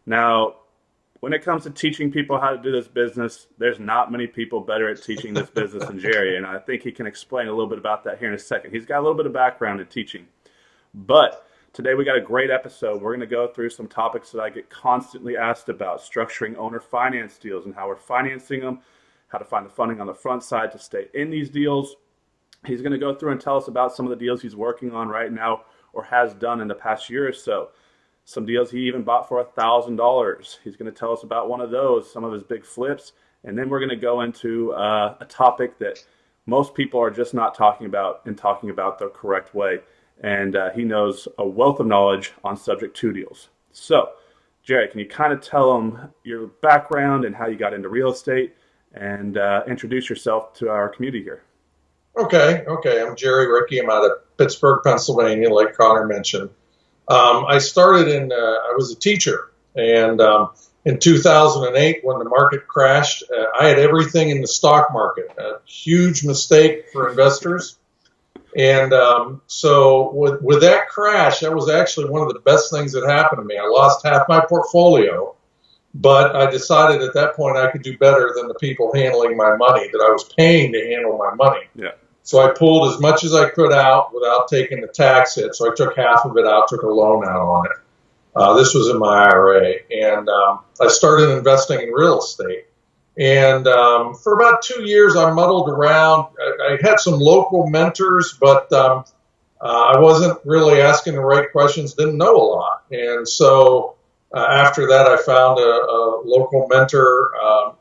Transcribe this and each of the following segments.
Now, when it comes to teaching people how to do this business, there's not many people better at teaching this business than Jerry, and I think he can explain a little bit about that here in a second. He's got a little bit of background in teaching. But today we got a great episode. We're going to go through some topics that I get constantly asked about, structuring owner finance deals and how we're financing them, how to find the funding on the front side to stay in these deals. He's going to go through and tell us about some of the deals he's working on right now or has done in the past year or so. Some deals he even bought for $1,000. He's going to tell us about one of those, some of his big flips. And then we're going to go into a topic that most people are just not talking about and talking about the correct way. And he knows a wealth of knowledge on subject to deals. So, Jerry, can you kind of tell them your background and how you got into real estate and introduce yourself to our community here? Okay. I'm Jerri Ricci. I'm out of Pittsburgh, Pennsylvania, like Connor mentioned. I started I was a teacher, and in 2008, when the market crashed, I had everything in the stock market, a huge mistake for investors. And so with that crash, that was actually one of the best things that happened to me. I lost half my portfolio, but I decided at that point I could do better than the people handling my money, that I was paying to handle my money. Yeah. So I pulled as much as I could out without taking the tax hit. So I took half of it out, took a loan out on it. This was in my IRA. And I started investing in real estate. And for about 2 years, I muddled around. I had some local mentors, but I wasn't really asking the right questions, didn't know a lot. And so after that, I found a local mentor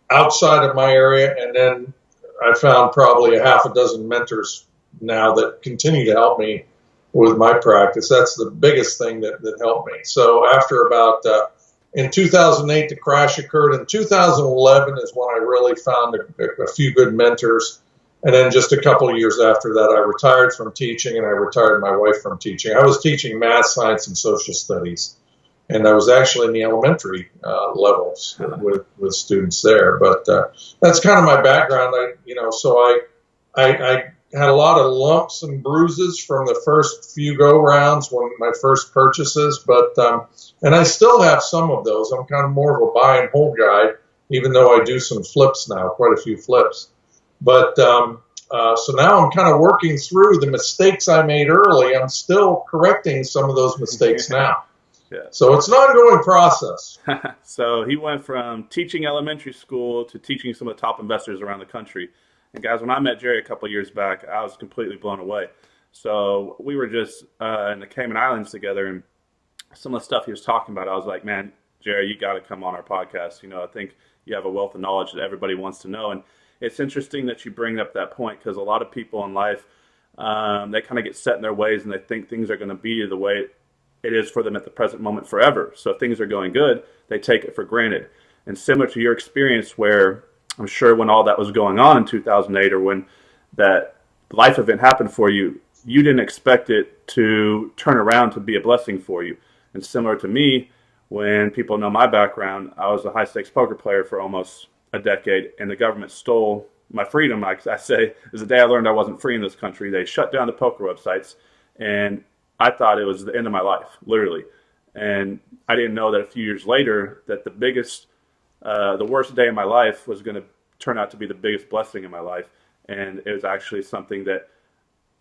outside of my area, and then I found probably a half a dozen mentors now that continue to help me with my practice. That's the biggest thing that helped me. So after about, in 2008, the crash occurred. In 2011 is when I really found a few good mentors. And then just a couple of years after that, I retired from teaching, and I retired my wife from teaching. I was teaching math, science, and social studies. And I was actually in the elementary levels with students there. But that's kind of my background. I had a lot of lumps and bruises from the first few go-rounds when my first purchases. But and I still have some of those. I'm kind of more of a buy and hold guy, even though I do some flips now, quite a few flips. But so now I'm kind of working through the mistakes I made early. I'm still correcting some of those mistakes now. Yeah. So it's an ongoing process. So he went from teaching elementary school to teaching some of the top investors around the country. And guys, when I met Jerry a couple of years back, I was completely blown away. So we were just in the Cayman Islands together, and some of the stuff he was talking about, I was like, man, Jerry, you got to come on our podcast. I think you have a wealth of knowledge that everybody wants to know. And it's interesting that you bring up that point, because a lot of people in life, they kind of get set in their ways, and they think things are going to be the way it is for them at the present moment forever. So if things are going good, they take it for granted. And similar to your experience, where I'm sure when all that was going on in 2008, or when that life event happened for you, you didn't expect it to turn around to be a blessing for you. And similar to me, when people know my background, I was a high-stakes poker player for almost a decade, and the government stole my freedom. Like I say, is the day I learned I wasn't free in this country. They shut down the poker websites, and I thought it was the end of my life, literally. And I didn't know that a few years later that the worst day of my life was going to turn out to be the biggest blessing in my life. And it was actually something that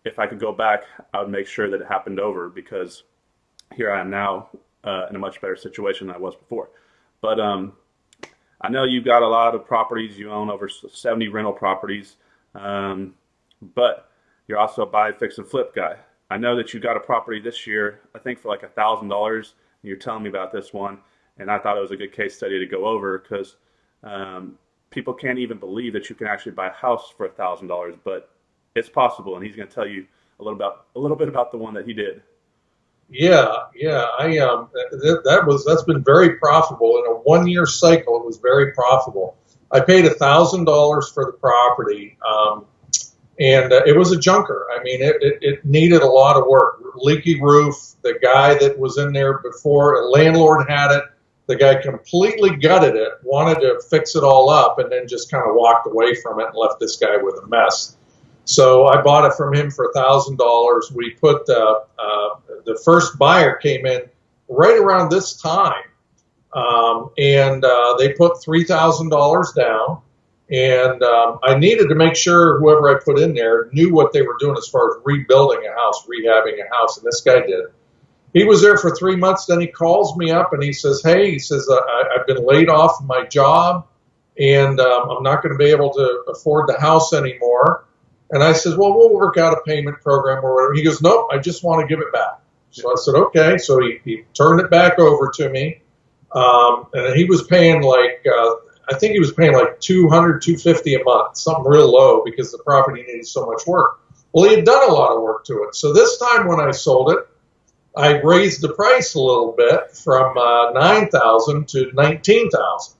if I could go back, I would make sure that it happened over, because here I am now in a much better situation than I was before. But I know you've got a lot of properties. You own over 70 rental properties, but you're also a buy, fix, and flip guy. I know that you got a property this year, I think for like $1,000. And you're telling me about this one, and I thought it was a good case study to go over, because people can't even believe that you can actually buy a house for $1,000, but it's possible. And he's going to tell you a little bit about the one that he did. Yeah. That's been very profitable in a 1-year cycle. It was very profitable. I paid $1,000 for the property. And it was a junker. I mean, it needed a lot of work. Leaky roof. The guy that was in there before, a landlord had it. The guy completely gutted it, wanted to fix it all up, and then just kind of walked away from it and left this guy with a mess. So I bought it from him for $1,000. We put the first buyer came in right around this time. and they put $3,000 down. And I needed to make sure whoever I put in there knew what they were doing as far as rebuilding a house, rehabbing a house, and this guy did. He was there for 3 months. Then he calls me up and he says, "Hey," he says, "I've been laid off from my job, and I'm not going to be able to afford the house anymore." And I said, "Well, we'll work out a payment program or whatever." He goes, "Nope, I just want to give it back." So I said, "Okay." So he turned it back over to me, and he was paying like I think he was paying like $200, $250 a month, something real low because the property needed so much work. Well, he had done a lot of work to it. So this time when I sold it, I raised the price a little bit from $9,000 to $19,000.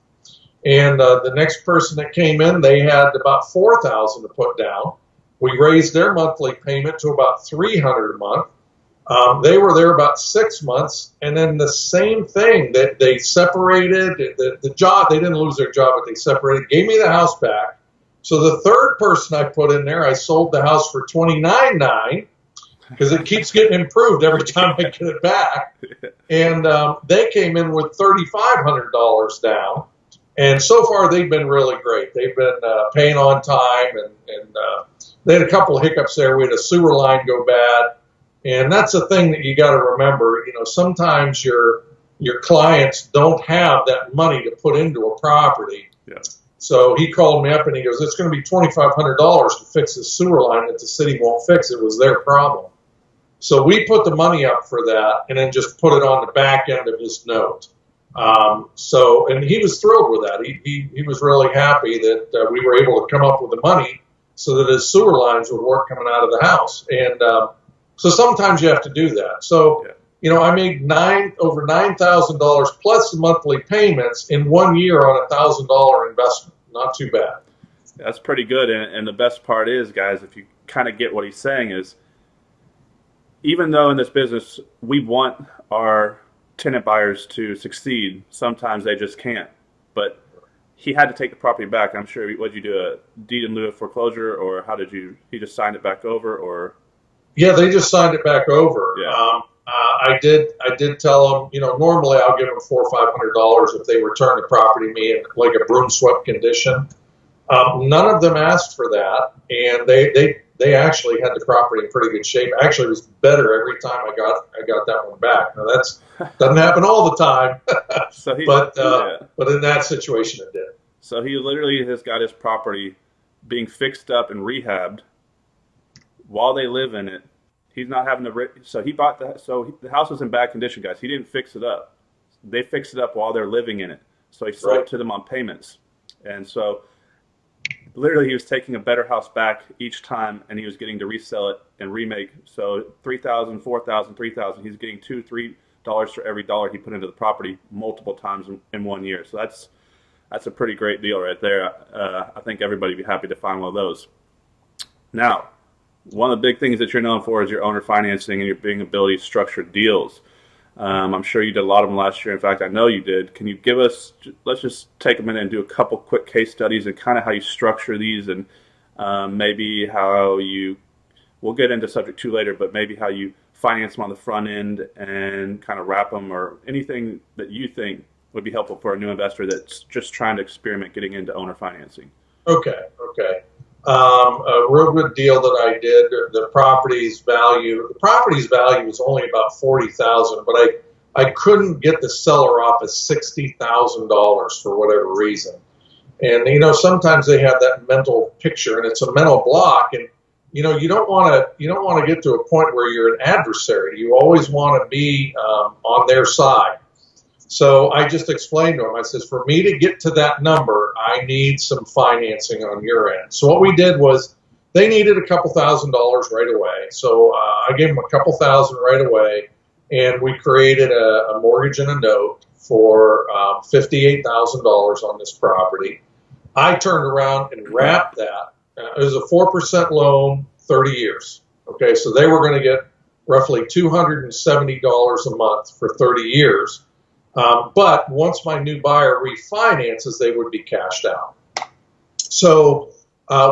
And the next person that came in, they had about $4,000 to put down. We raised their monthly payment to about $300 a month. They were there about 6 months, and then the same thing that they separated the job. They didn't lose their job, but they separated. Gave me the house back. So the third person I put in there, I sold the house for $29,900 because it keeps getting improved every time I get it back. And they came in with $3,500 down. And so far, they've been really great. They've been paying on time, and they had a couple of hiccups there. We had a sewer line go bad. And that's a thing that you got to remember. You know, sometimes your clients don't have that money to put into a property. Yeah. So he called me up and he goes, "It's going to be $2,500 to fix this sewer line that the city won't fix. It was their problem." So we put the money up for that and then just put it on the back end of his note. And he was thrilled with that. He was really happy that we were able to come up with the money so that his sewer lines would work coming out of the house. And so sometimes you have to do that. So, you know, I made over $9,000 plus the monthly payments in 1 year on $1,000 investment. Not too bad. That's pretty good. And the best part is, guys, if you kind of get what he's saying is, even though in this business we want our tenant buyers to succeed, sometimes they just can't. But he had to take the property back. I'm sure. What did you do? A deed in lieu of foreclosure, or how did you? He just signed it back over, or? Yeah, they just signed it back over. Yeah. I did tell them, you know, normally I'll give them $400 or $500 if they return the property to me in like a broom swept condition. None of them asked for that, and they actually had the property in pretty good shape. Actually, it was better every time I got that one back. Now that's doesn't happen all the time, but in that situation it did. So he literally has got his property being fixed up and rehabbed while they live in it. He's not having to. So he bought the house was in bad condition, guys. He didn't fix it up. They fixed it up while they're living in it. So he sold it to them on payments, and so literally he was taking a better house back each time, and he was getting to resell it and remake. So $3,000, $4,000, $3,000. He's getting $2, $3 for every dollar he put into the property multiple times in 1 year. So that's a pretty great deal right there. I think everybody would be happy to find one of those. Now, one of the big things that you're known for is your owner financing and your being ability to structure deals. I'm sure you did a lot of them last year. In fact, I know you did. Can you give us, let's just take a minute and do a couple quick case studies and kind of how you structure these, and maybe how you, we'll get into subject 2 later, but maybe how you finance them on the front end and kind of wrap them, or anything that you think would be helpful for a new investor that's just trying to experiment getting into owner financing. Okay. A real good deal that I did. The property's value was only about $40,000, but I couldn't get the seller off at $60,000 for whatever reason. And you know, sometimes they have that mental picture, and it's a mental block. And you know, you don't want to get to a point where you're an adversary. You always want to be on their side. So I just explained to him, I says, for me to get to that number, I need some financing on your end. So what we did was, they needed a couple $1,000s right away. So I gave them a couple $1,000 right away, and we created a mortgage and a note for $58,000 on this property. I turned around and wrapped that. It was a 4% loan, 30 years. Okay, so they were going to get roughly $270 a month for 30 years. But once my new buyer refinances, they would be cashed out. So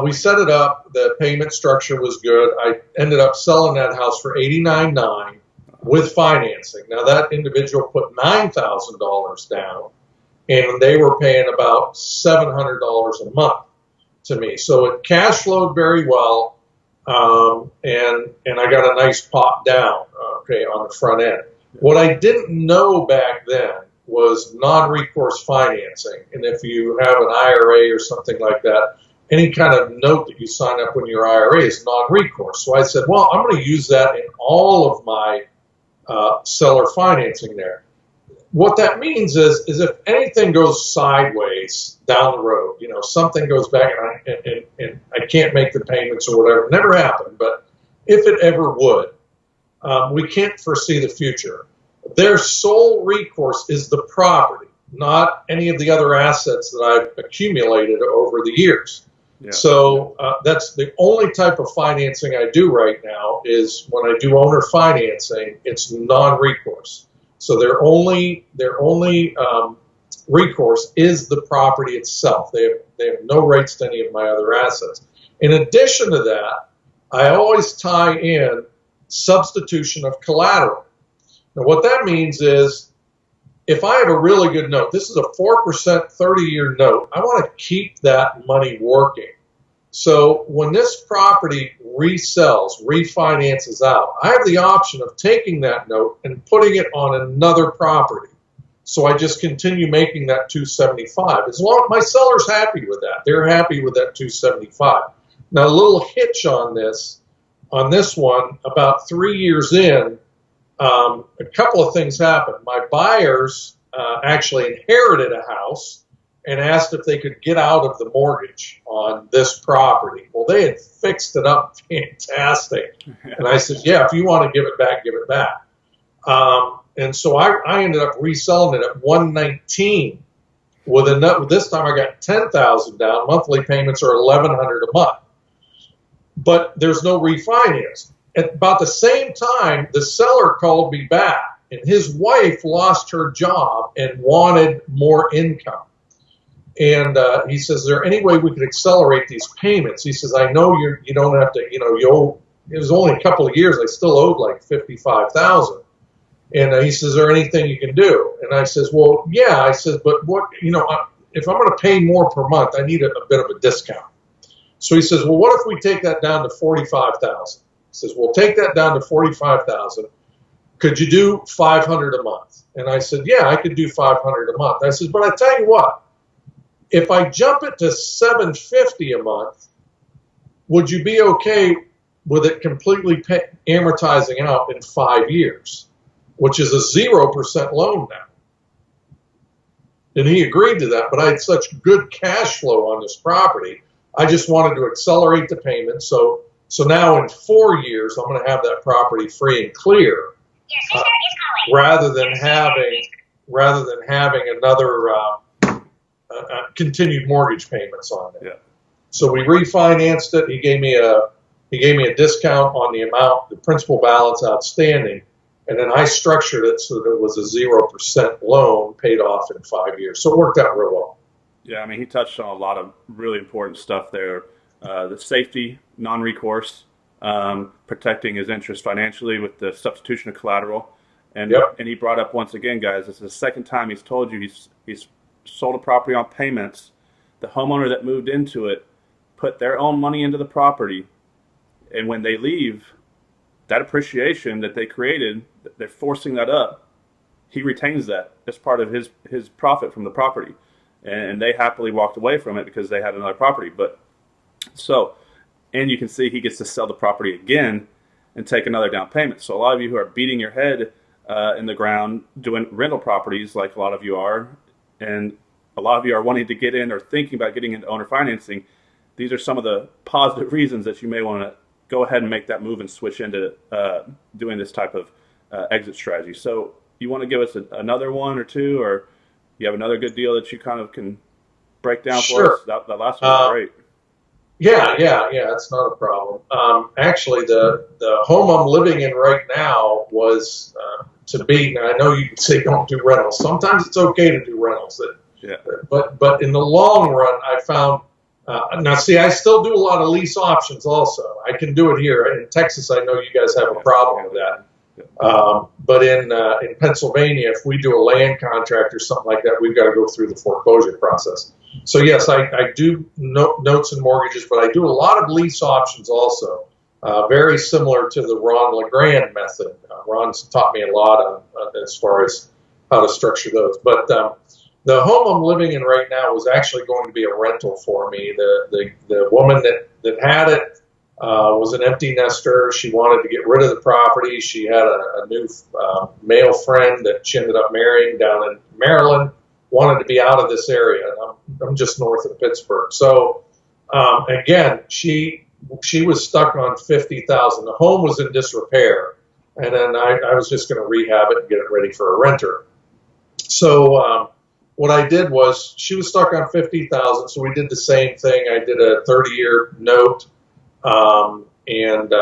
we set it up. The payment structure was good. I ended up selling that house for $89,900. with financing. Now that individual put $9,000 down, and they were paying about $700 a month to me. So it cash flowed very well, and I got a nice pop down, okay, on the front end. What I didn't know back then was non-recourse financing, and if you have an IRA or something like that, any kind of note that you sign up when your IRA is non-recourse. So I said, well, I'm going to use that in all of my seller financing there. What that means is if anything goes sideways down the road, you know, something goes back and I can't make the payments or whatever, it never happened, but if it ever would, we can't foresee the future. Their sole recourse is the property, not any of the other assets that I've accumulated over the years. Yeah. So that's the only type of financing I do right now is when I do owner financing, it's non-recourse. So their only recourse is the property itself. They have no rights to any of my other assets. In addition to that, I always tie in substitution of collateral. Now what that means is if I have a really good note, this is a 4% 30-year note, I want to keep that money working. So when this property resells, refinances out, I have the option of taking that note and putting it on another property. So I just continue making that $275. As long as my seller's happy with that, they're happy with that $275. Now a little hitch on this one, about 3 years in, a couple of things happened. My buyers actually inherited a house and asked if they could get out of the mortgage on this property. Well, they had fixed it up fantastic. And I said, yeah, if you want to give it back, give it back. And so I ended up reselling it at $119 with a note. This time I got $10,000 down. Monthly payments are $1,100 a month. But there's no refinance. At about the same time, the seller called me back, and his wife lost her job and wanted more income. And he says, is there any way we could accelerate these payments? He says, I know you don't have to, you know, you owe, it was only a couple of years. I still owed like $55,000. And he says, is there anything you can do? And I says, well, yeah. I says, but what, you know, if I'm going to pay more per month, I need a bit of a discount. So he says, well, what if we take that down to $45,000? He says, we'll take that down to $45,000. Could you do $500 a month? And I said, yeah, I could do $500 a month. I said, but I tell you what, if I jump it to $750 a month, would you be okay with it completely amortizing out in 5 years, which is a 0% loan now? And he agreed to that, but I had such good cash flow on this property, I just wanted to accelerate the payment. So now in 4 years, I'm going to have that property free and clear, rather than having another continued mortgage payments on it. Yeah. So we refinanced it. He gave me a discount on the amount, the principal balance outstanding, and then I structured it so that it was a 0% loan paid off in 5 years. So it worked out real well. Yeah, I mean, he touched on a lot of really important stuff there. The safety, non-recourse, protecting his interest financially with the substitution of collateral. And he brought up once again, guys, this is the second time he's told you he's sold a property on payments. The homeowner that moved into it put their own money into the property. And when they leave, that appreciation that they created, they're forcing that up. He retains that as part of his profit from the property. And they happily walked away from it because they had another property. And you can see he gets to sell the property again and take another down payment. So a lot of you who are beating your head in the ground doing rental properties, like a lot of you are, and a lot of you are wanting to get in or thinking about getting into owner financing, these are some of the positive reasons that you may want to go ahead and make that move and switch into doing this type of exit strategy. So you want to give us another one or two, or you have another good deal that you kind of can break down for us? That last one was great. Yeah, it's not a problem. Actually, the home I'm living in right now was to be. Now I know you can say don't do rentals. Sometimes it's okay to do rentals. But in the long run, I found. Now, see, I still do a lot of lease options. Also, I can do it here in Texas. I know you guys have a problem with that. But in Pennsylvania, if we do a land contract or something like that, we've got to go through the foreclosure process. So yes, I do notes and mortgages, but I do a lot of lease options also, very similar to the Ron LeGrand method. Ron's taught me a lot on as far as how to structure those. But the home I'm living in right now was actually going to be a rental for me. The woman that had it was an empty nester. She wanted to get rid of the property. She had a new male friend that she ended up marrying down in Maryland, wanted to be out of this area. I'm just north of Pittsburgh. So again, she was stuck on $50,000. The home was in disrepair, and then I was just going to rehab it and get it ready for a renter. So what I did was, she was stuck on $50,000, so we did the same thing. I did a 30-year note, and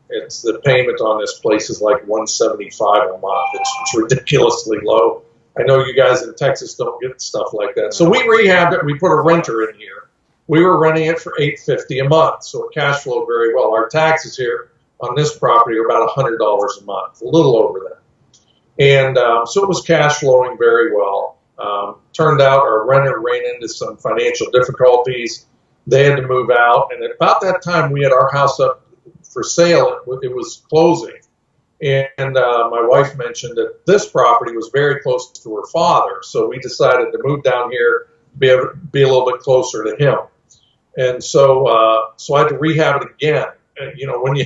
it's the payment on this place is like $175 a month. It's ridiculously low. I know you guys in Texas don't get stuff like that. So we rehabbed it. We put a renter in here. We were renting it for $850 a month, so it cash flowed very well. Our taxes here on this property are about $100 a month, a little over that. And so it was cash flowing very well. Turned out our renter ran into some financial difficulties. They had to move out, and at about that time we had our house up for sale. It was closing, and my wife mentioned that this property was very close to her father, so we decided to move down here to be able to be a little bit closer to him. And so I had to rehab it again. And, you know, when you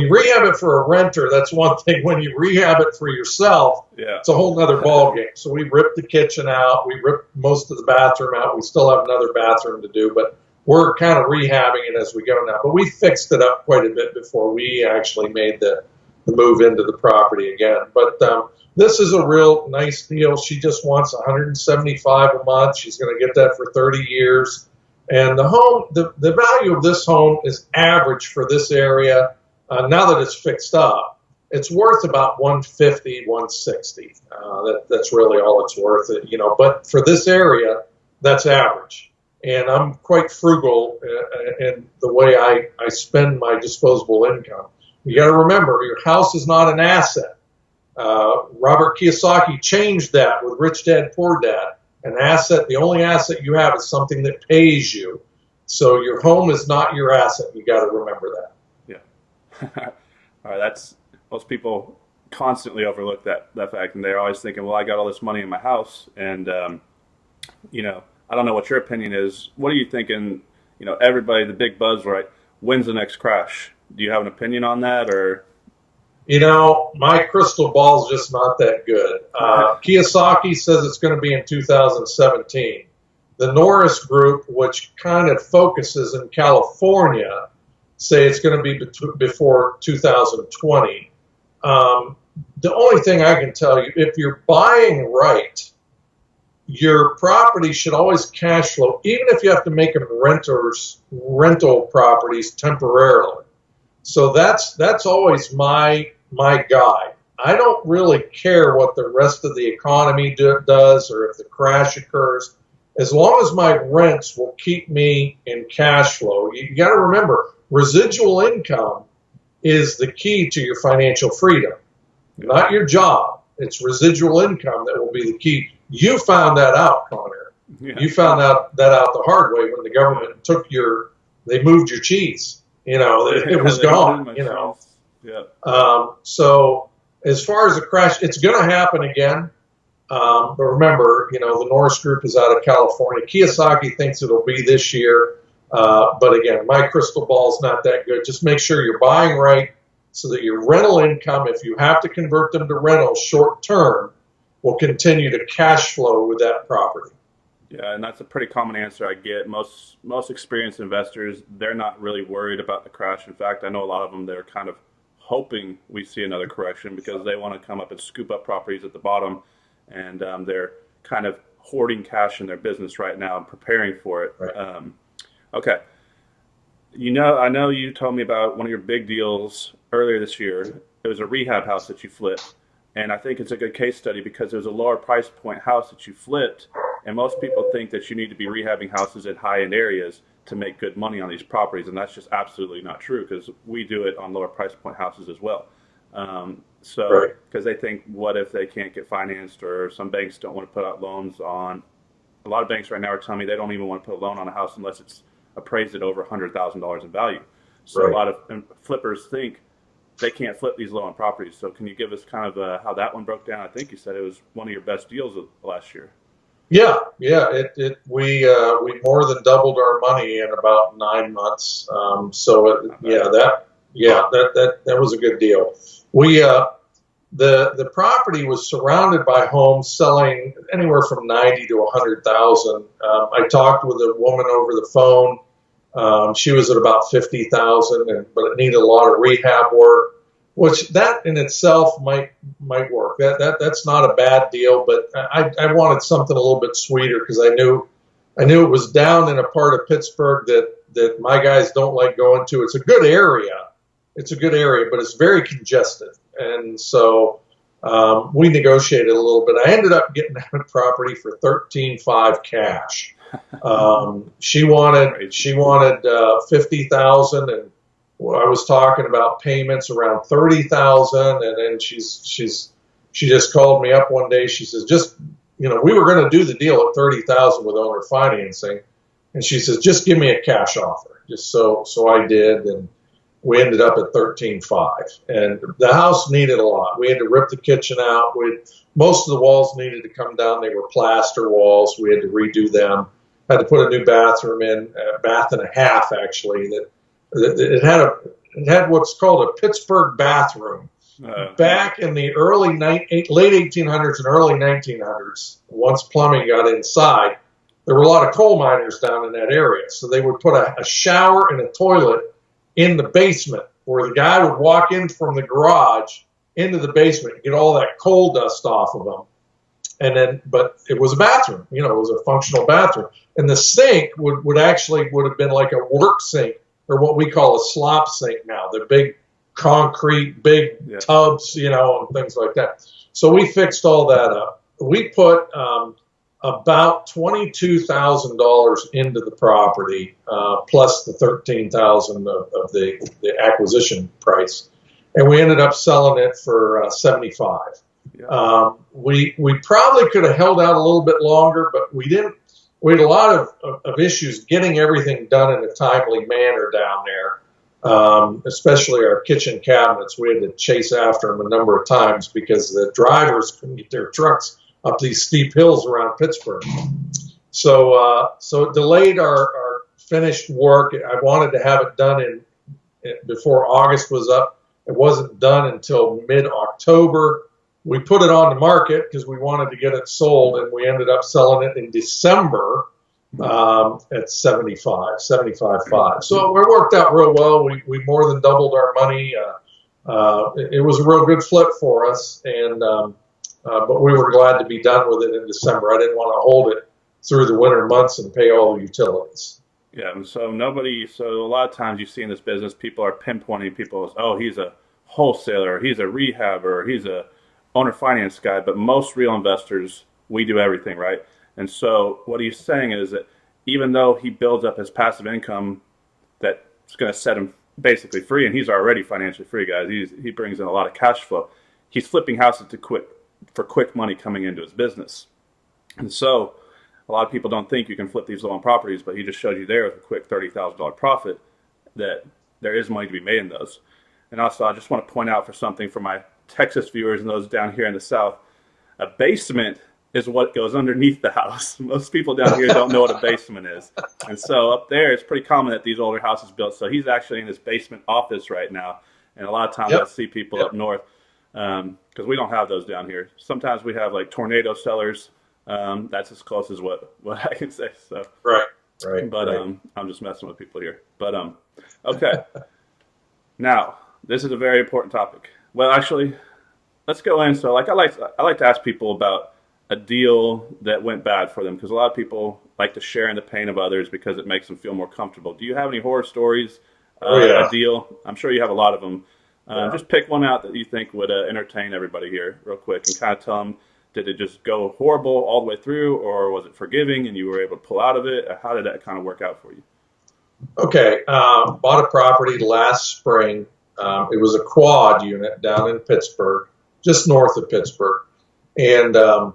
rehab it for a renter, that's one thing. When you rehab it for yourself, it's a whole nother ball game. So we ripped the kitchen out. We ripped most of the bathroom out. We still have another bathroom to do, but we're kind of rehabbing it as we go now. But we fixed it up quite a bit before we actually made the move into the property again. But this is a real nice deal. She just wants $175 a month. She's going to get that for 30 years. And the home, the value of this home is average for this area. Now that it's fixed up, it's worth about $150, $160. That's really all it's worth, you know. But for this area, that's average. And I'm quite frugal in the way I spend my disposable income. You got to remember, your house is not an asset. Robert Kiyosaki changed that with Rich Dad, Poor Dad. An asset, the only asset you have is something that pays you. So your home is not your asset. You got to remember that. Yeah. All right. That's, most people constantly overlook that fact, and they're always thinking, well, I got all this money in my house, and you know, I don't know what your opinion is. What are you thinking? You know, everybody, the big buzz, right? When's the next crash? Do you have an opinion on that, or? You know, my crystal ball is just not that good. Kiyosaki says it's going to be in 2017. The Norris Group, which kind of focuses in California, say it's going to be before 2020. The only thing I can tell you, if you're buying right, your property should always cash flow, even if you have to make them rental properties temporarily. So that's always my guide. I don't really care what the rest of the economy does or if the crash occurs. As long as my rents will keep me in cash flow. You got to remember, residual income is the key to your financial freedom, not your job. It's residual income that will be the key. You found that out, Connor. Yeah. You found that out the hard way when the government they moved your cheese. You know, it was gone, you know. Yeah. So as far as a crash, it's going to happen again. But remember, you know, the Norris Group is out of California. Kiyosaki thinks it'll be this year. But again, my crystal ball is not that good. Just make sure you're buying right so that your rental income, if you have to convert them to rental short term, will continue to cash flow with that property. Yeah, and that's a pretty common answer I get. Most experienced investors, they're not really worried about the crash. In fact, I know a lot of them, they're kind of hoping we see another correction because they want to come up and scoop up properties at the bottom, and they're kind of hoarding cash in their business right now and preparing for it. Right. Okay. You know, I know you told me about one of your big deals earlier this year. It was a rehab house that you flipped. And I think it's a good case study because it was a lower price point house that you flipped. And most people think that you need to be rehabbing houses in high-end areas to make good money on these properties. And that's just absolutely not true because we do it on lower price point houses as well. So because they think, what if they can't get financed, or some banks don't want to put out loans on. A lot of banks right now are telling me they don't even want to put a loan on a house unless it's appraised at over $100,000 in value. So a lot of flippers think they can't flip these low-end properties. So can you give us kind of how that one broke down? I think you said it was one of your best deals of last year. Yeah. We more than doubled our money in about 9 months. That was a good deal. The property was surrounded by homes selling anywhere from 90 to 100,000. I talked with a woman over the phone. She was at about 50,000, but it needed a lot of rehab work, which that in itself might work. That's not a bad deal, but I wanted something a little bit sweeter because I knew it was down in a part of Pittsburgh that my guys don't like going to. It's a good area. But it's very congested. And so we negotiated a little bit. I ended up getting that property for $13,500 cash. She wanted 50,000, and I was talking about payments around 30,000. And then she just called me up one day. She says, we were going to do the deal at 30,000 with owner financing, and she says, just give me a cash offer. So I did, and we ended up at $13,500, and the house needed a lot. We had to rip the kitchen out. Most of the walls needed to come down. They were plaster walls. We had to redo them. Had to put a new bathroom in, a bath and a half actually. It had what's called a Pittsburgh bathroom. Back in the late 1800s and early 1900s, once plumbing got inside, there were a lot of coal miners down in that area, so they would put a shower and a toilet in the basement, where the guy would walk in from the garage into the basement and get all that coal dust off of them. But it was a bathroom, it was a functional bathroom. And the sink would have been like a work sink, or what we call a slop sink now. They're big concrete, tubs, and things like that. So we fixed all that up. We put about $22,000 into the property, plus the $13,000 of the acquisition price, and we ended up selling it for $75,000. Yeah. We probably could have held out a little bit longer, but we didn't. We had a lot of issues getting everything done in a timely manner down there, especially our kitchen cabinets. We had to chase after them a number of times because the drivers couldn't get their trucks up these steep hills around Pittsburgh. So it delayed our finished work. I wanted to have it done before August was up. It wasn't done until mid-October. We put it on the market because we wanted to get it sold, and we ended up selling it in December at $75,500. So it worked out real well. We more than doubled our money. It was a real good flip for us, and but we were glad to be done with it in December. I didn't want to hold it through the winter months and pay all the utilities. Yeah, and so a lot of times you see in this business, people are pinpointing people as, oh, he's a wholesaler, he's a rehabber, he's a owner finance guy, but most real investors, we do everything, right? And so what he's saying is that even though he builds up his passive income that's going to set him basically free, and he's already financially free, guys, he brings in a lot of cash flow, he's flipping houses for quick money coming into his business. And so a lot of people don't think you can flip these low-end properties, but he just showed you there with a quick $30,000 profit that there is money to be made in those. And also, I just want to point out for something for my Texas viewers and those down here in the South, a basement is what goes underneath the house. Most people down here don't know what a basement is. And so up there, it's pretty common that these older houses built. So he's actually in his basement office right now. And a lot of times I see people up north, because we don't have those down here. Sometimes we have like tornado cellars. That's as close as what I can say. So Right. But I'm just messing with people here. But okay. Now, this is a very important topic. Well, actually, let's go in. So, I like to ask people about a deal that went bad for them, because a lot of people like to share in the pain of others because it makes them feel more comfortable. Do you have any horror stories? A deal? I'm sure you have a lot of them. Just pick one out that you think would entertain everybody here real quick, and kind of tell them, did it just go horrible all the way through, or was it forgiving and you were able to pull out of it? How did that kind of work out for you? Okay. Bought a property last spring. It was a quad unit down in Pittsburgh, just north of Pittsburgh, and the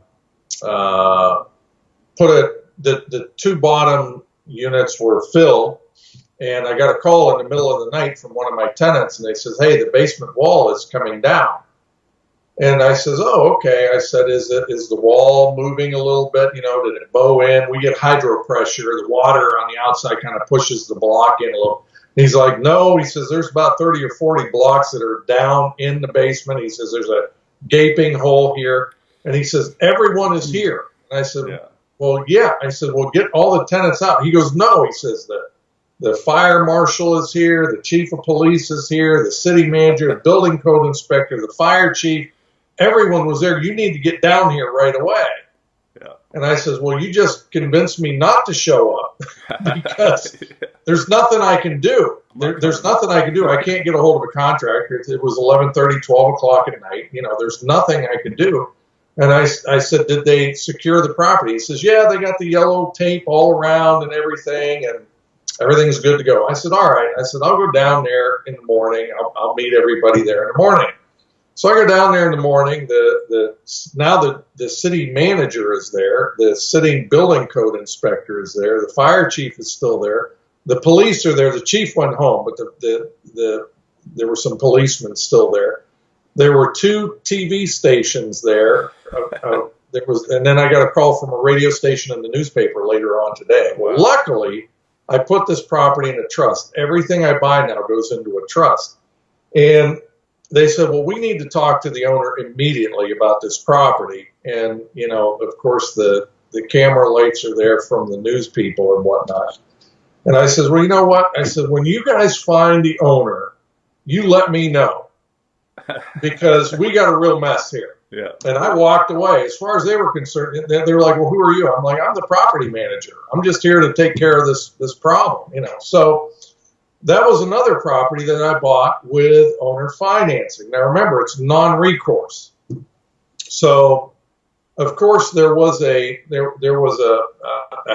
two bottom units were filled. And I got a call in the middle of the night from one of my tenants, and they says, "Hey, the basement wall is coming down." And I says, "Oh, okay." I said, "Is the wall moving a little bit? Did it bow in? We get hydro pressure. The water on the outside kind of pushes the block in a little." And he's like, "No." He says, "There's about 30 or 40 blocks that are down in the basement." He says, "There's a gaping hole here." And he says, "Everyone is here." And I said, "Well, yeah." I said, "Well, get all the tenants out." He goes, "No." He says, The fire marshal is here, the chief of police is here, the city manager, the building code inspector, the fire chief. Everyone was there. You need to get down here right away. Yeah. And I says, "Well, you just convinced me not to show up because there's nothing I can do. There's nothing I can do. I can't get a hold of a contractor. It was 11:30, 12 o'clock at night. There's nothing I can do." And I said, "Did they secure the property?" He says, "Yeah, they got the yellow tape all around and everything, and everything's good to go." I said, "All right." I said, "I'll go down there in the morning. I'll meet everybody there in the morning." So I go down there in the morning. Now the city manager is there. The city building code inspector is there. The fire chief is still there. The police are there. The chief went home, but there were some policemen still there. There were two TV stations there. And then I got a call from a radio station and the newspaper later on today. Well, luckily, I put this property in a trust. Everything I buy now goes into a trust. And they said, "Well, we need to talk to the owner immediately about this property." And, of course, the camera lights are there from the news people and whatnot. And I said, "Well, you know what?" I said, "When you guys find the owner, you let me know because we got a real mess here." Yeah. And I walked away. As far as they were concerned, they were like, "Well, who are you?" I'm like, "I'm the property manager. I'm just here to take care of this problem." So that was another property that I bought with owner financing. Now remember, it's non-recourse. So of course there was a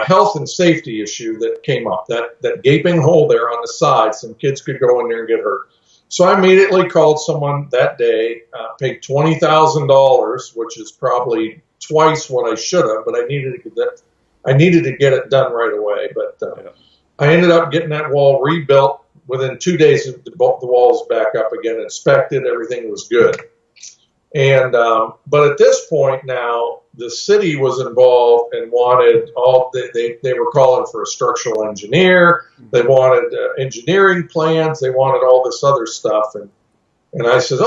health and safety issue that came up. That gaping hole there on the side, some kids could go in there and get hurt. So I immediately called someone that day, paid $20,000, which is probably twice what I should have, but I needed to get it done right away. But I ended up getting that wall rebuilt. Within 2 days, the wall's back up again, inspected, everything was good. And but at this point now, the city was involved and wanted they were calling for a structural engineer. They wanted engineering plans. They wanted all this other stuff. And I said,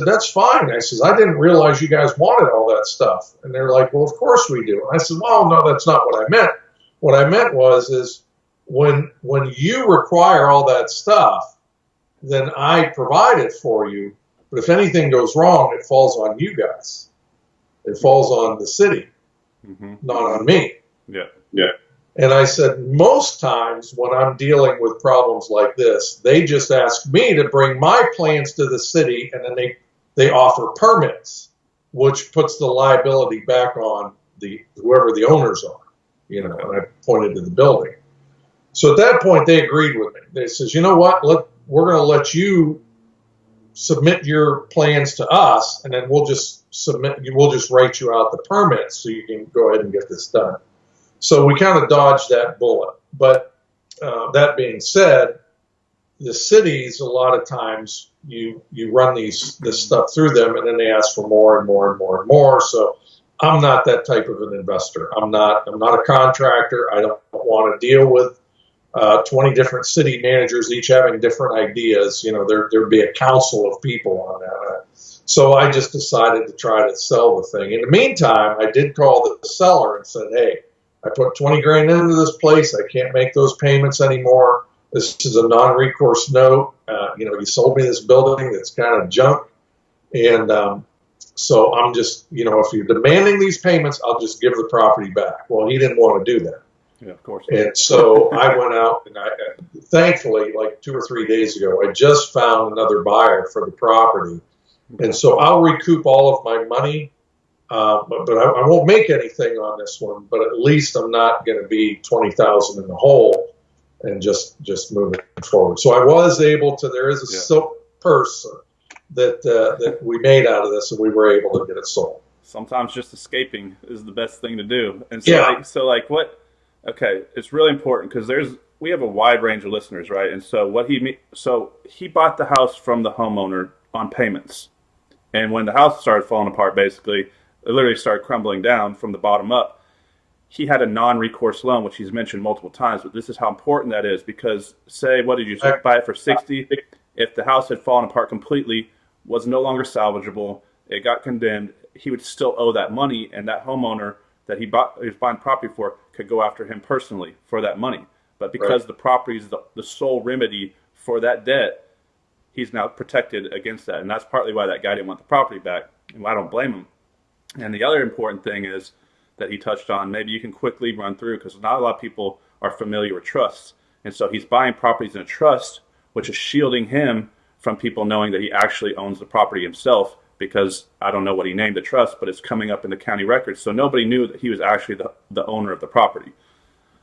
"That's fine." I said, "I didn't realize you guys wanted all that stuff." And they're like, "Well, of course we do." And I said, "Well, no, that's not what I meant. What I meant is when you require all that stuff, then I provide it for you. But if anything goes wrong, it falls on you guys. It falls on the city, not on me." Yeah. And I said, most times when I'm dealing with problems like this, they just ask me to bring my plans to the city, and then they offer permits, which puts the liability back on whoever the owners are. And I pointed to the building. So at that point, they agreed with me. They says, "You know what? We're going to let you submit your plans to us, and then we'll just write you out the permits so you can go ahead and get this done." So we kind of dodged that bullet. But that being said, the cities, a lot of times you run this stuff through them, and then they ask for more and more and more and more. So I'm not that type of an investor. I'm not a contractor. I don't want to deal with 20 different city managers, each having different ideas. There'd be a council of people on that. So I just decided to try to sell the thing. In the meantime, I did call the seller and said, "Hey, I put 20 grand into this place. I can't make those payments anymore. This is a non-recourse note. You sold me this building that's kind of junk. And so I'm just, if you're demanding these payments, I'll just give the property back." Well, he didn't want to do that. Yeah, of course. And so I went out and thankfully, like 2 or 3 days ago, I just found another buyer for the property. And so I'll recoup all of my money, but I won't make anything on this one, but at least I'm not going to be 20,000 in the hole and just moving forward. So I was able to, there is person that we made out of this, and we were able to get it sold. Sometimes just escaping is the best thing to do. And so what? Okay, it's really important because we have a wide range of listeners, right? And so he bought the house from the homeowner on payments, and when the house started falling apart, basically, it literally started crumbling down from the bottom up. He had a non-recourse loan, which he's mentioned multiple times, but this is how important that is because, say, what did you say, buy it for $60,000? If the house had fallen apart completely, was no longer salvageable, it got condemned, he would still owe that money, and that homeowner that he was buying property for could go after him personally for that money. But because the property is the sole remedy for that debt, he's now protected against that. And that's partly why that guy didn't want the property back, and I don't blame him. And the other important thing is that he touched on, maybe you can quickly run through, because not a lot of people are familiar with trusts. And so he's buying properties in a trust, which is shielding him from people knowing that he actually owns the property himself, because I don't know what he named the trust, but it's coming up in the county records. So nobody knew that he was actually the owner of the property.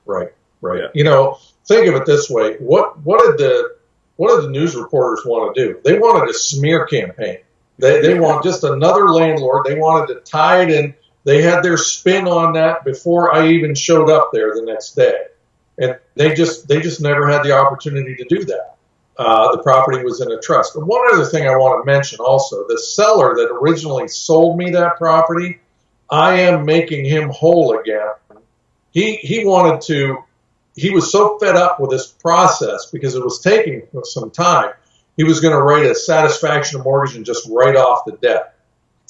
Right. Yeah. You know, think of it this way. What did the news reporters want to do? They wanted a smear campaign. They want just another landlord. They wanted to tie it in. They had their spin on that before I even showed up there the next day. And they just never had the opportunity to do that. The property was in a trust. And one other thing I want to mention also, the seller that originally sold me that property, I am making him whole again. He was so fed up with this process because it was taking some time. He was going to write a satisfaction of mortgage and just write off the debt.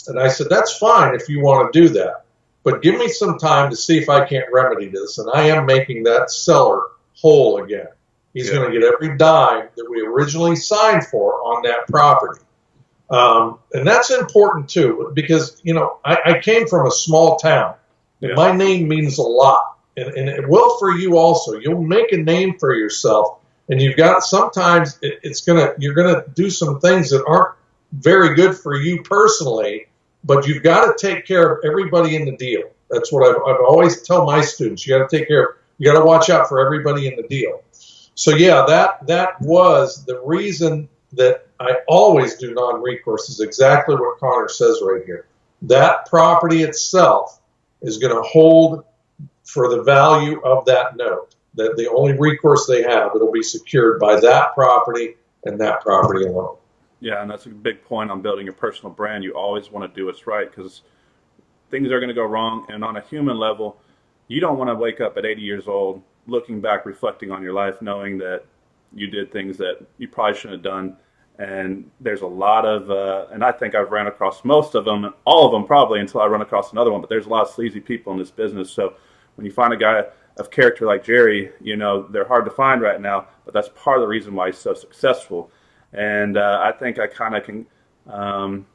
And I said, that's fine if you want to do that, but give me some time to see if I can't remedy this. And I am making that seller whole again. He's going to get every dime that we originally signed for on that property. And that's important too, because, you know, I came from a small town, and my name means a lot. And it will for you also. You'll make a name for yourself, and sometimes you're gonna do some things that aren't very good for you personally, but you've got to take care of everybody in the deal. That's what I've always tell my students. You got to watch out for everybody in the deal. So yeah, that was the reason that I always do non-recourse, is exactly what Connor says right here. That property itself is going to hold for the value of that note. That the only recourse they have, it'll be secured by that property and that property alone. Yeah, and that's a big point on building your personal brand. You always want to do what's right, because things are going to go wrong. And on a human level, you don't want to wake up at 80 years old, looking back, reflecting on your life, knowing that you did things that you probably shouldn't have done. And there's a lot of, and I think I've ran across most of them, all of them probably, until I run across another one. But there's a lot of sleazy people in this business. So when you find a guy of character like Jerry, you know, they're hard to find right now, but that's part of the reason why he's so successful. And I think I kind of can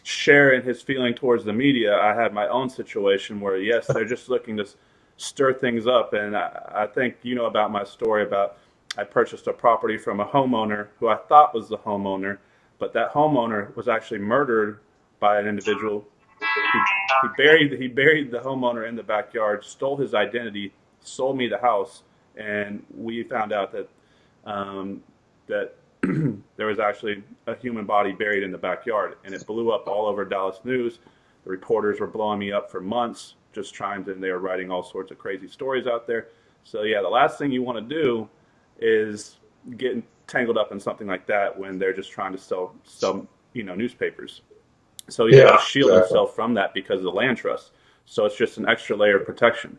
share in his feeling towards the media. I had my own situation where, yes, they're just looking to stir things up. And I think you know about my story about I purchased a property from a homeowner who I thought was the homeowner, but that homeowner was actually murdered by an individual. He buried the homeowner in the backyard, stole his identity, sold me the house, and we found out that that there was actually a human body buried in the backyard, and it blew up all over Dallas News. The reporters were blowing me up for months, just they were writing all sorts of crazy stories out there. So yeah, the last thing you want to do is get tangled up in something like that when they're just trying to sell newspapers. So you have to shield yourself from that because of the land trust. So it's just an extra layer of protection.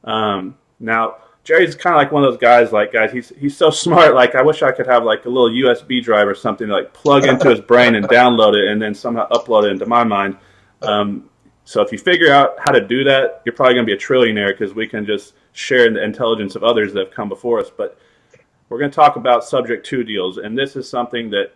Now, Jerry's kind of like one of those guys, he's so smart. Like, I wish I could have like a little USB drive or something to like plug into his brain and download it and then somehow upload it into my mind. So if you figure out how to do that, you're probably going to be a trillionaire, because we can just share in the intelligence of others that have come before us. But we're going to talk about subject to deals. And this is something that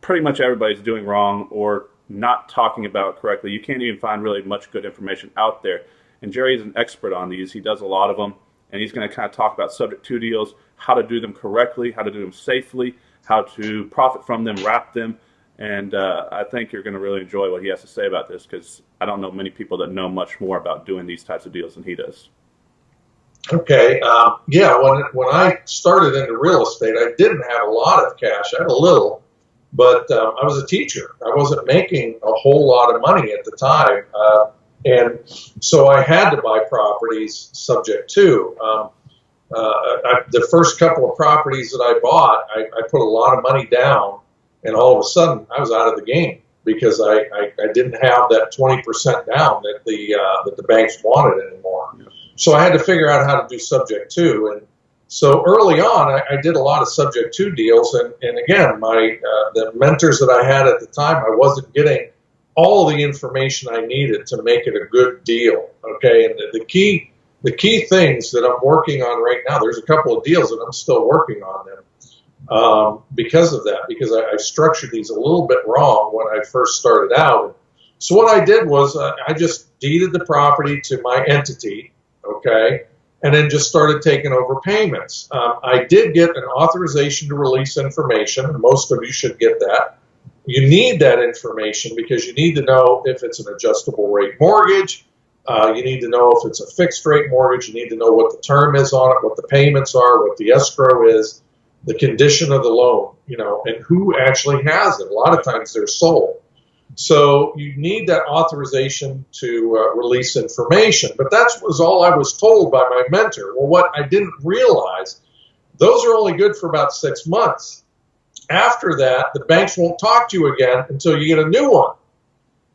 pretty much everybody's doing wrong or not talking about correctly. You can't even find really much good information out there. And Jerry's an expert on these. He does a lot of them. And he's going to kind of talk about subject to deals, how to do them correctly, how to do them safely, how to profit from them, wrap them. And I think you're going to really enjoy what he has to say about this, because I don't know many people that know much more about doing these types of deals than he does. Okay. When I started into real estate, I didn't have a lot of cash. I had a little. But I was a teacher. I wasn't making a whole lot of money at the time. And so I had to buy properties subject to. The first couple of properties that I bought, I put a lot of money down, and all of a sudden I was out of the game because I didn't have that 20% down that the banks wanted anymore. Yeah. So I had to figure out how to do subject to. And so early on, I did a lot of subject to deals. And again, the mentors that I had at the time, I wasn't getting all the information I needed to make it a good deal. Okay, and the key things that I'm working on right now, there's a couple of deals that I'm still working on them because of that, because I structured these a little bit wrong when I first started out. So what I did was I just deeded the property to my entity, okay, and then just started taking over payments. I did get an authorization to release information. Most of you should get that. You need that information because you need to know if it's an adjustable rate mortgage. You need to know if it's a fixed rate mortgage. You need to know what the term is on it, what the payments are, what the escrow is, the condition of the loan, and who actually has it. A lot of times they're sold. So you need that authorization to release information. But that was all I was told by my mentor. Well, what I didn't realize, those are only good for about 6 months. After that, the banks won't talk to you again until you get a new one.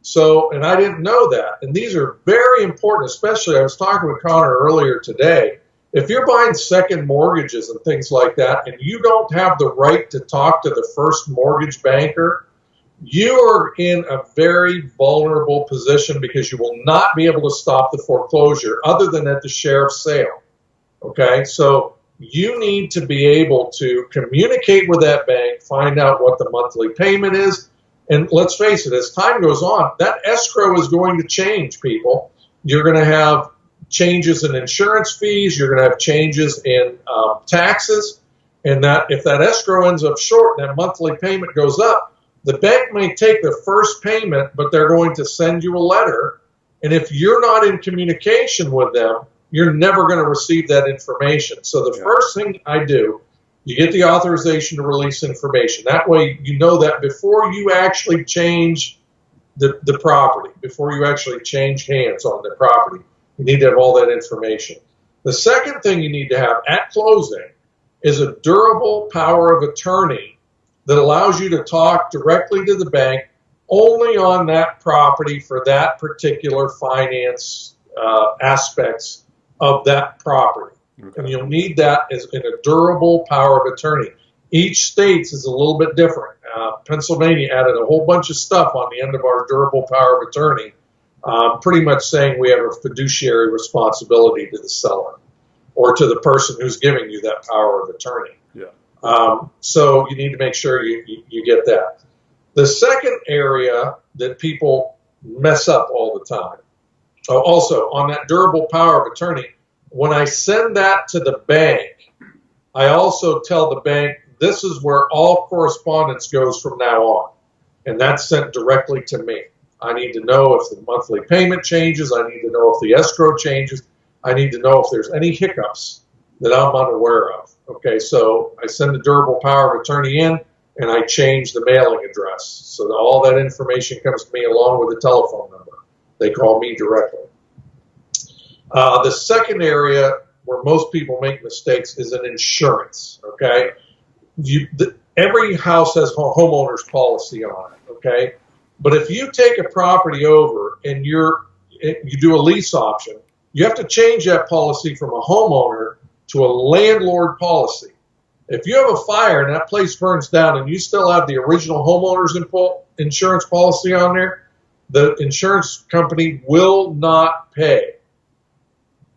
So, and I didn't know that. And these are very important, especially I was talking with Connor earlier today. If you're buying second mortgages and things like that, and you don't have the right to talk to the first mortgage banker, you are in a very vulnerable position because you will not be able to stop the foreclosure other than at the sheriff's sale. Okay, so you need to be able to communicate with that bank, find out what the monthly payment is. And let's face it, as time goes on, that escrow is going to change, people. You're going to have changes in insurance fees. You're going to have changes in taxes. And that if that escrow ends up short and that monthly payment goes up, the bank may take the first payment, but they're going to send you a letter. And if you're not in communication with them, you're never going to receive that information. So the first thing I do, you get the authorization to release information. That way you know that before you actually change the property, before you actually change hands on the property, you need to have all that information. The second thing you need to have at closing is a durable power of attorney that allows you to talk directly to the bank only on that property for that particular finance aspects of that property. Okay. And you'll need that as in a durable power of attorney. Each state is a little bit different. Pennsylvania added a whole bunch of stuff on the end of our durable power of attorney, pretty much saying we have a fiduciary responsibility to the seller or to the person who's giving you that power of attorney. Yeah. So you need to make sure you get that. The second area that people mess up all the time, also on that durable power of attorney, when I send that to the bank, I also tell the bank this is where all correspondence goes from now on. And that's sent directly to me. I need to know if the monthly payment changes. I need to know if the escrow changes. I need to know if there's any hiccups that I'm unaware of. Okay, so I send the durable power of attorney in, and I change the mailing address. So that all that information comes to me along with the telephone number. They call me directly. The second area where most people make mistakes is in insurance. Okay, every house has a homeowner's policy on it. Okay, but if you take a property over and you do a lease option, you have to change that policy from a homeowner to a landlord policy. If you have a fire and that place burns down and you still have the original homeowner's insurance policy on there, the insurance company will not pay.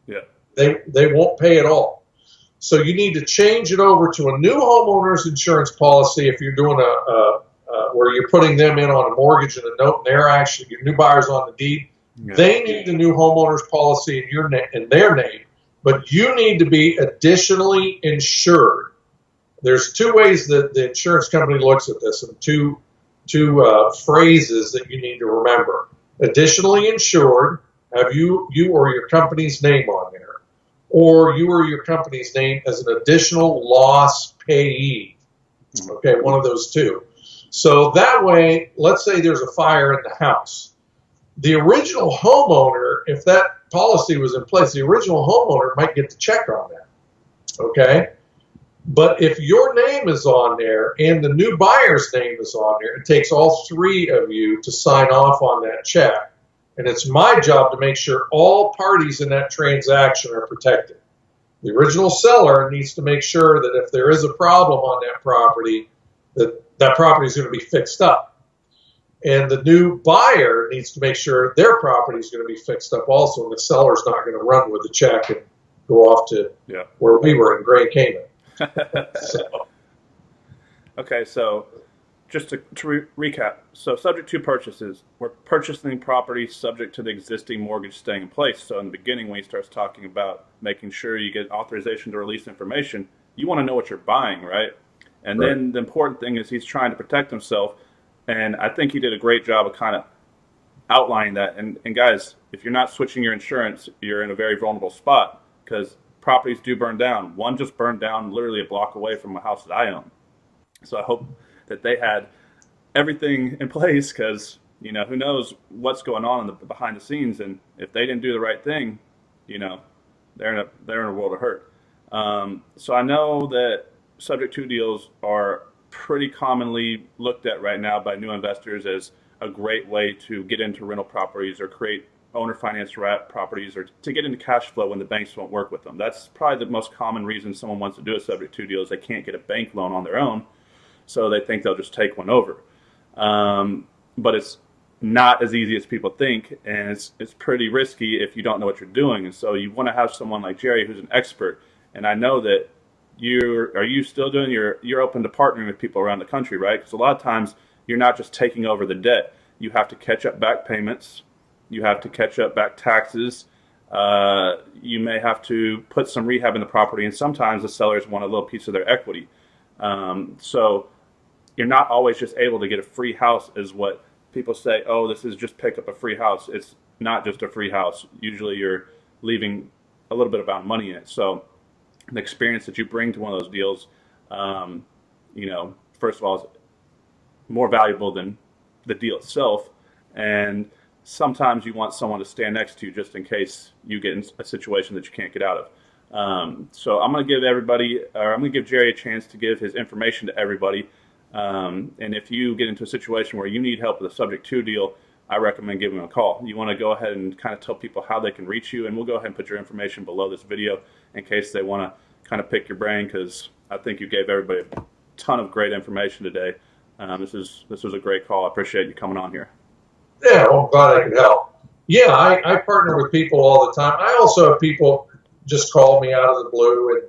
Yeah. They won't pay at all. So you need to change it over to a new homeowner's insurance policy if you're doing where you're putting them in on a mortgage and a note, and they're actually your new buyer's on the deed. Yeah. They need the new homeowner's policy in their name, but you need to be additionally insured. There's two ways that the insurance company looks at this, and two phrases that you need to remember. Additionally insured, have you or your company's name on there, or you or your company's name as an additional loss payee. Okay, one of those two. So that way, let's say there's a fire in the house. The original homeowner, if that policy was in place, the original homeowner might get the check on that. Okay? But if your name is on there and the new buyer's name is on there, it takes all three of you to sign off on that check. And it's my job to make sure all parties in that transaction are protected. The original seller needs to make sure that if there is a problem on that property, that property is going to be fixed up. And the new buyer needs to make sure their property is going to be fixed up also, and the seller's not going to run with the check and go off to where we were in Grand Cayman. Okay, so just to recap, so subject to purchases, we're purchasing property subject to the existing mortgage staying in place. So in the beginning, when he starts talking about making sure you get authorization to release information, you want to know what you're buying, right? And then the important thing is he's trying to protect himself. And I think he did a great job of kind of outlining that. And guys, if you're not switching your insurance, you're in a very vulnerable spot because properties do burn down. One just burned down literally a block away from a house that I own. So I hope that they had everything in place because, you know, who knows what's going on in the behind the scenes. And if they didn't do the right thing, you know, they're in a world of hurt. So I know that subject to deals are pretty commonly looked at right now by new investors as a great way to get into rental properties or create owner financed properties or to get into cash flow when the banks won't work with them. That's probably the most common reason someone wants to do a subject to deal is they can't get a bank loan on their own, so they think they'll just take one over. But it's not as easy as people think, and it's pretty risky if you don't know what you're doing. And so you want to have someone like Jerry who's an expert. And I know that you're still doing you're open to partnering with people around the country, right? Because a lot of times you're not just taking over the debt. You have to catch up back payments. You have to catch up back taxes. You may have to put some rehab in the property, and sometimes the sellers want a little piece of their equity. So you're not always just able to get a free house is what people say, oh, this is just pick up a free house. It's not just a free house. Usually you're leaving a little bit about money in it. So the experience that you bring to one of those deals, you know, first of all, is more valuable than the deal itself. And sometimes you want someone to stand next to you just in case you get in a situation that you can't get out of. So I'm going to give Jerry a chance to give his information to everybody. And if you get into a situation where you need help with a subject to deal, I recommend giving him a call. You want to go ahead and kind of tell people how they can reach you, and we'll go ahead and put your information below this video in case they want to kind of pick your brain, because I think you gave everybody a ton of great information today. This was a great call. I appreciate you coming on here. Yeah, well, I'm glad I could help. Yeah, I partner with people all the time. I also have people just call me out of the blue,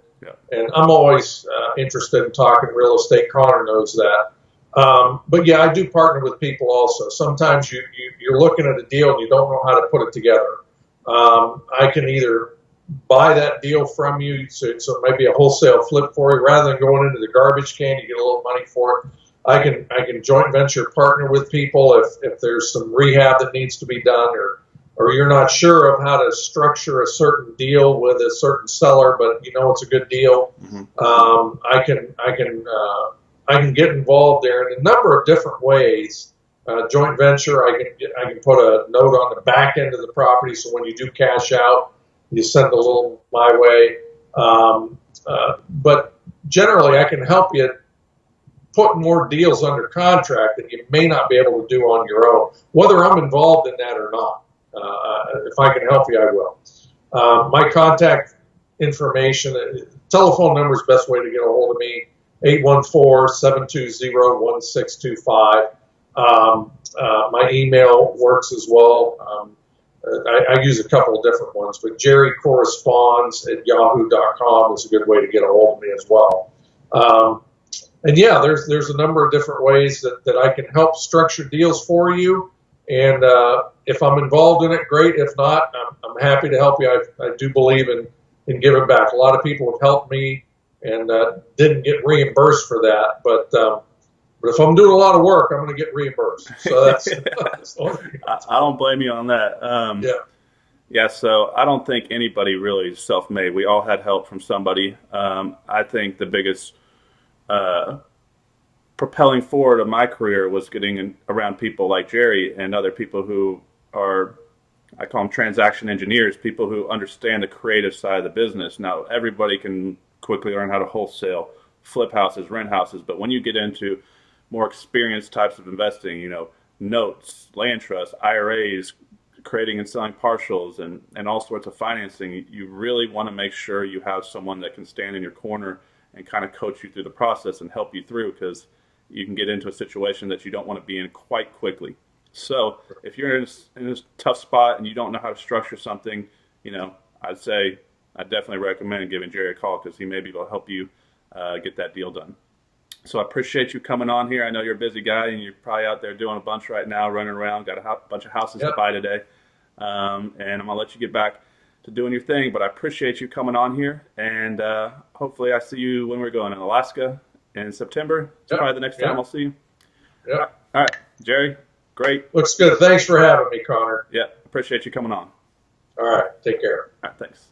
and I'm always interested in talking real estate. Connor knows that. But yeah, I do partner with people also. Sometimes you're looking at a deal and you don't know how to put it together. I can either buy that deal from you, so it might be a wholesale flip for you. Rather than going into the garbage can, you get a little money for it. I can joint venture partner with people if there's some rehab that needs to be done, or you're not sure of how to structure a certain deal with a certain seller, but you know it's a good deal. Mm-hmm. I can get involved there in a number of different ways. Joint venture, I can put a note on the back end of the property, so when you do cash out, you send a little my way. But generally, I can help you put more deals under contract that you may not be able to do on your own, whether I'm involved in that or not. If I can help you, I will. My contact information, telephone number is the best way to get a hold of me, 814-720-1625. My email works as well. I use a couple of different ones, but jerrycorresponds@yahoo.com is a good way to get a hold of me as well. And yeah, there's a number of different ways that I can help structure deals for you. And if I'm involved in it, great. If not, I'm happy to help you. I do believe in giving back. A lot of people have helped me and didn't get reimbursed for that. But if I'm doing a lot of work, I'm going to get reimbursed. So that's I don't blame you on that. Yeah, so I don't think anybody really is self-made. We all had help from somebody. I think the biggest propelling forward of my career was getting around people like Jerri and other people who are, I call them transaction engineers, people who understand the creative side of the business. Now, everybody can quickly learn how to wholesale, flip houses, rent houses, but when you get into more experienced types of investing, you know, notes, land trusts, IRAs, creating and selling partials, and all sorts of financing, you really want to make sure you have someone that can stand in your corner and kind of coach you through the process and help you through, because you can get into a situation that you don't want to be in quite quickly. So if you're in a tough spot and you don't know how to structure something, you know, I'd definitely recommend giving Jerri a call, because he may be able to help you get that deal done. So I appreciate you coming on here. I know you're a busy guy and you're probably out there doing a bunch right now, running around, got a bunch of houses to buy today. And I'm going to let you get back to doing your thing, but I appreciate you coming on here, and hopefully I see you when we're going in Alaska in September. It's probably the next time I'll see you. Yeah. All right, Jerri, great. Looks good. Thanks for having me, Connor. Yeah, appreciate you coming on. All right, take care. All right, thanks.